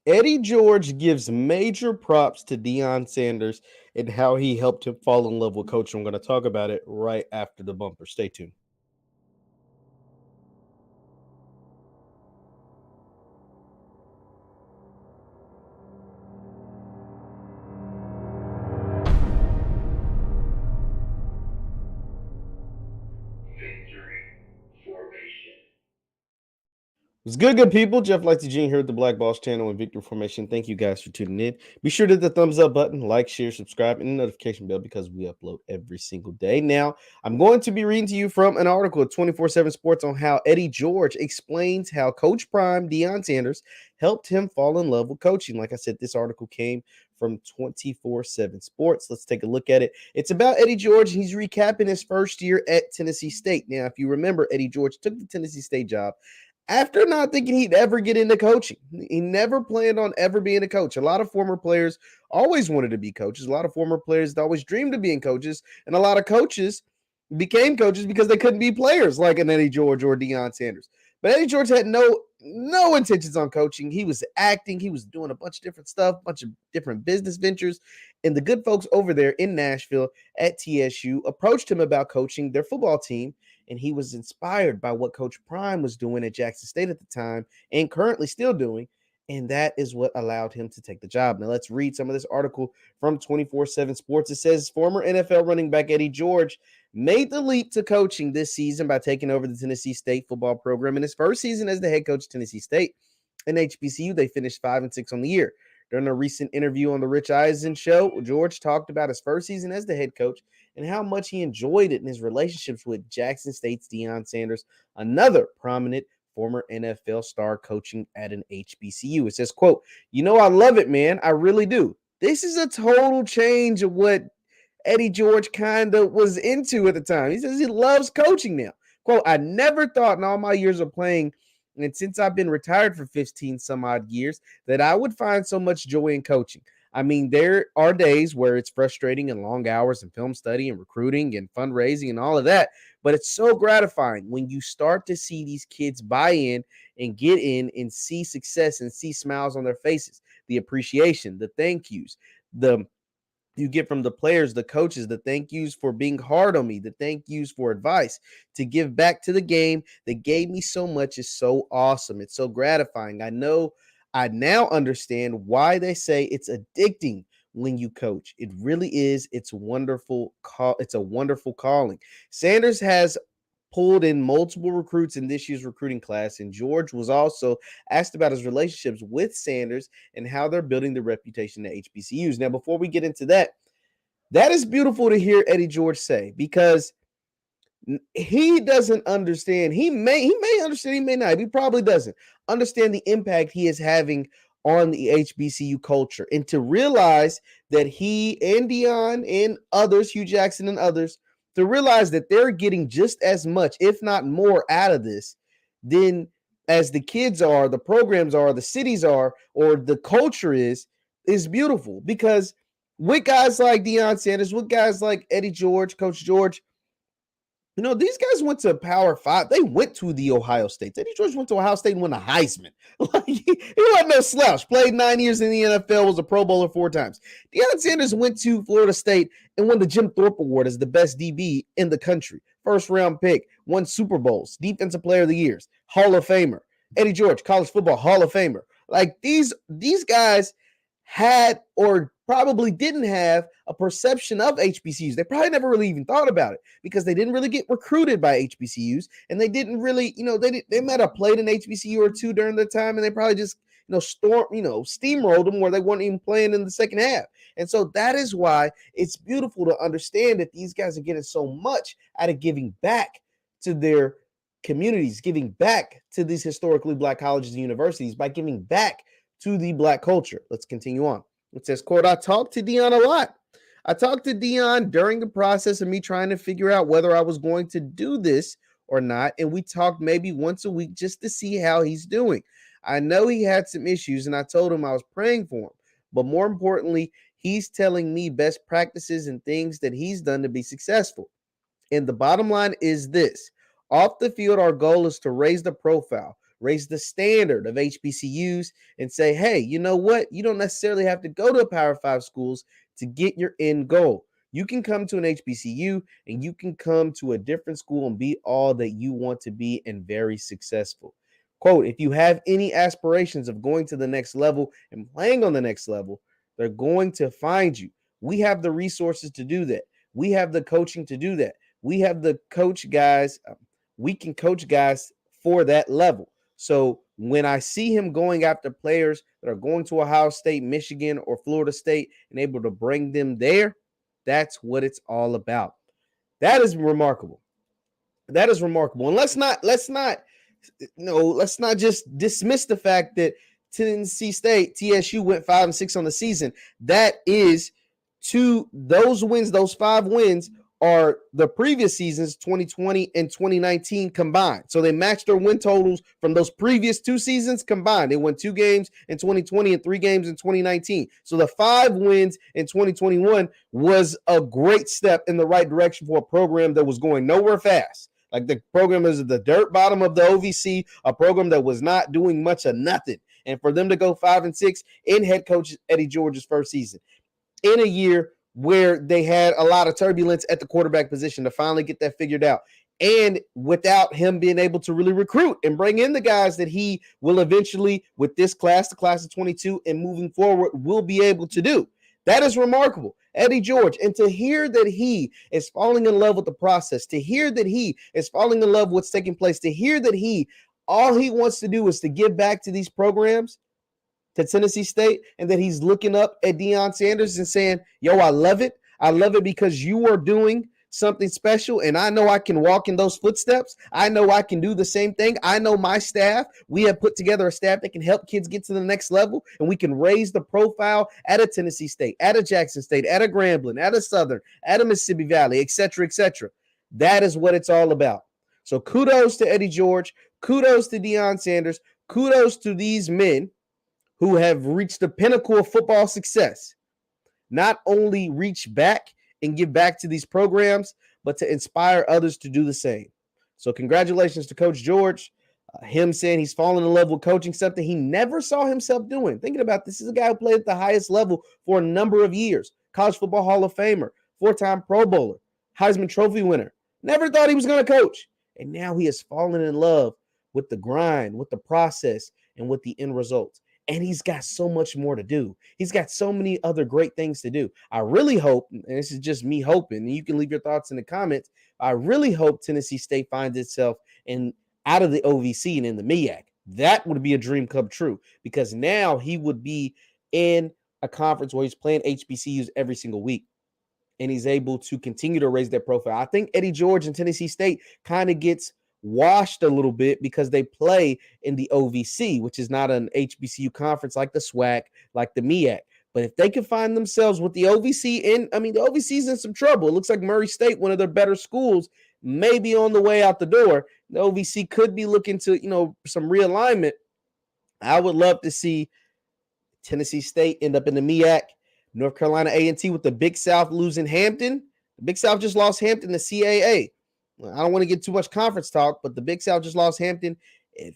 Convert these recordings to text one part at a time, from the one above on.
Eddie George gives major props to Deion Sanders and how he helped him fall in love with coaching. I'm going to talk about it right after the bumper. Stay tuned. What's good people? Jeff Lightsy Jr. here at the Black Boss Channel and Victory Formation. Thank you guys for tuning in. Be sure to hit the thumbs up button, like, share, subscribe, and the notification bell because we upload every single day. Now, I'm going to be reading to you from an article at 24/7 Sports on how Eddie George explains how Coach Prime Deion Sanders helped him fall in love with coaching. Like I said, this article came from 24/7 Sports. Let's take a look at it. It's about Eddie George. He's recapping his first year at Tennessee State. Now, if you remember, Eddie George took the Tennessee State job after not thinking he'd ever get into coaching. He never planned on ever being a coach. A lot of former players always wanted to be coaches. A lot of former players always dreamed of being coaches. And a lot of coaches became coaches because they couldn't be players like an Eddie George or Deion Sanders. But Eddie George had no intentions on coaching. He was acting. He was doing a bunch of different stuff, a bunch of different business ventures. And the good folks over there in Nashville at TSU approached him about coaching their football team, and he was inspired by what Coach Prime was doing at Jackson State at the time and currently still doing. And that is what allowed him to take the job. Now, let's read some of this article from 24/7 Sports. It says former NFL running back Eddie George made the leap to coaching this season by taking over the Tennessee State football program. In his first season as the head coach of Tennessee State and HBCU, they finished 5-6 on the year. During a recent interview on the Rich Eisen show, George talked about his first season as the head coach and how much he enjoyed it in his relationships with Jackson State's Deion Sanders, another prominent former NFL star coaching at an HBCU. It says, quote, I love it, man. I really do. This is a total change of what Eddie George kind of was into at the time. He says he loves coaching now. Quote, I never thought in all my years of playing, and since I've been retired for 15 some odd years, that I would find so much joy in coaching. I mean, there are days where it's frustrating and long hours and film study and recruiting and fundraising and all of that, but it's so gratifying when you start to see these kids buy in and get in and see success and see smiles on their faces, the appreciation, the thank yous, the you get from the players, the coaches, the thank yous for being hard on me, the thank yous for advice, to give back to the game that gave me so much is so awesome. It's so gratifying. I now understand why they say it's addicting when you coach. It really is. It's wonderful. It's a wonderful calling. Sanders has pulled in multiple recruits in this year's recruiting class, and George was also asked about his relationships with Sanders and how they're building the reputation at HBCUs. Now, before we get into that, that is beautiful to hear Eddie George say, because he doesn't understand. He may understand, he may not. He probably doesn't understand the impact he is having on the HBCU culture, and to realize that he and Deion and others, Hugh Jackson and others, to realize that they're getting just as much, if not more, out of this than as the kids are, the programs are, the cities are, or the culture is beautiful. Because with guys like Deion Sanders, with guys like Eddie George, Coach George, these guys went to Power Five. They went to the Ohio State. Eddie George went to Ohio State and won a Heisman. Like, he wasn't no slouch. Played 9 years in the NFL, was a Pro Bowler 4 times. Deion Sanders went to Florida State and won the Jim Thorpe Award as the best DB in the country. First round pick, won Super Bowls, Defensive Player of the Years, Hall of Famer. Eddie George, college football Hall of Famer. Like, these guys had or probably didn't have a perception of HBCUs. They probably never really even thought about it because they didn't really get recruited by HBCUs, and they didn't really, they might have played an HBCU or two during the time, and they probably just, steamrolled them where they weren't even playing in the second half. And so that is why it's beautiful to understand that these guys are getting so much out of giving back to their communities, giving back to these historically Black colleges and universities by giving back to the Black culture. Let's continue on. It says, quote, I talked to Deion a lot. I talked to Deion during the process of me trying to figure out whether I was going to do this or not. And we talked maybe once a week just to see how he's doing. I know he had some issues, and I told him I was praying for him. But more importantly, he's telling me best practices and things that he's done to be successful. And the bottom line is this. Off the field, our goal is to raise the profile, raise the standard of HBCUs, and say, hey, you know what? You don't necessarily have to go to a Power 5 schools to get your end goal. You can come to an HBCU and you can come to a different school and be all that you want to be and very successful. Quote, if you have any aspirations of going to the next level and playing on the next level, they're going to find you. We have the resources to do that. We have the coaching to do that. We have the coach guys. We can coach guys for that level. So when I see him going after players that are going to Ohio State, Michigan, or Florida State and able to bring them there, that's what it's all about. That is remarkable. That is remarkable. And let's not just dismiss the fact that Tennessee State, TSU, went 5-6 on the season. That is those wins, those 5 wins are the previous seasons, 2020 and 2019 combined. So they matched their win totals from those previous 2 seasons combined. They won 2 games in 2020 and 3 games in 2019. So the 5 wins in 2021 was a great step in the right direction for a program that was going nowhere fast. Like the program is at the dirt bottom of the OVC, a program that was not doing much of nothing. And for them to go 5-6 in head coach Eddie George's first season, in a year where they had a lot of turbulence at the quarterback position, to finally get that figured out. And without him being able to really recruit and bring in the guys that he will eventually, with this class, the class of 22, and moving forward, will be able to do. That is remarkable. Eddie George. And to hear that he is falling in love with the process, to hear that he is falling in love with what's taking place, to hear that all he wants to do is to give back to these programs, to Tennessee State, and that he's looking up at Deion Sanders and saying, yo, I love it. I love it because you are doing something special, and I know I can walk in those footsteps. I know I can do the same thing. I know my staff, we have put together a staff that can help kids get to the next level, and we can raise the profile at a Tennessee State, at a Jackson State, at a Grambling, at a Southern, at a Mississippi Valley, et cetera, et cetera. That is what it's all about. So kudos to Eddie George. Kudos to Deion Sanders. Kudos to these men who have reached the pinnacle of football success. Not only reach back and give back to these programs, but to inspire others to do the same. So congratulations to Coach George. Him saying he's fallen in love with coaching, something he never saw himself doing. Thinking about this is a guy who played at the highest level for a number of years. College Football Hall of Famer, 4-time Pro Bowler, Heisman Trophy winner. Never thought he was going to coach. And now he has fallen in love with the grind, with the process, and with the end results. And he's got so much more to do. He's got so many other great things to do. I really hope, and this is just me hoping, and you can leave your thoughts in the comments, I really hope Tennessee State finds itself out of the OVC and in the MEAC. That would be a dream come true, because now he would be in a conference where he's playing HBCUs every single week, and he's able to continue to raise their profile. I think Eddie George and Tennessee State kind of gets washed a little bit because they play in the OVC, which is not an HBCU conference like the SWAC, like the MEAC. But if they can find themselves with the OVC the OVC's in some trouble. It looks like Murray State, one of their better schools, may be on the way out the door. The OVC could be looking to, some realignment. I would love to see Tennessee State end up in the MEAC. North Carolina A&T with the Big South losing Hampton. The Big South just lost Hampton to CAA. I don't want to get too much conference talk, but the Big South just lost Hampton. If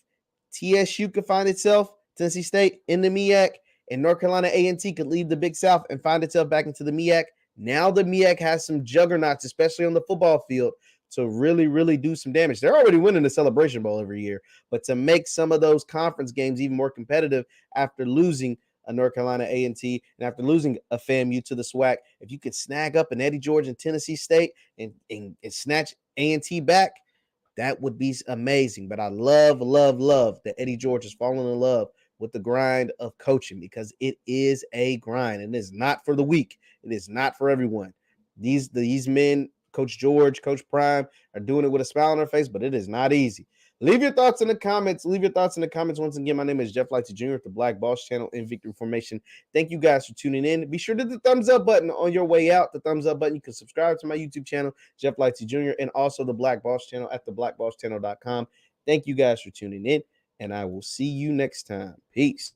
TSU could find itself, Tennessee State, in the MEAC, and North Carolina A&T could leave the Big South and find itself back into the MEAC, now the MEAC has some juggernauts, especially on the football field, to really, really do some damage. They're already winning the Celebration Bowl every year, but to make some of those conference games even more competitive after losing a North Carolina A&T and after losing a FAMU to the SWAC, if you could snag up an Eddie George and Tennessee State and snatch A&T back, that would be amazing. But I love that Eddie George has fallen in love with the grind of coaching, because it is a grind, and it is not for the weak. It is not for everyone. These men, Coach George, Coach Prime, are doing it with a smile on their face, but it is not easy. Leave your thoughts in the comments. Once again, my name is Jeff Lightsy Jr. with the Black Boss Channel in Victory Formation. Thank you guys for tuning in. Be sure to hit the thumbs up button on your way out. The thumbs up button. You can subscribe to my YouTube channel, Jeff Lightsy Jr., and also the Black Boss Channel at theblackbosschannel.com. Thank you guys for tuning in, and I will see you next time. Peace.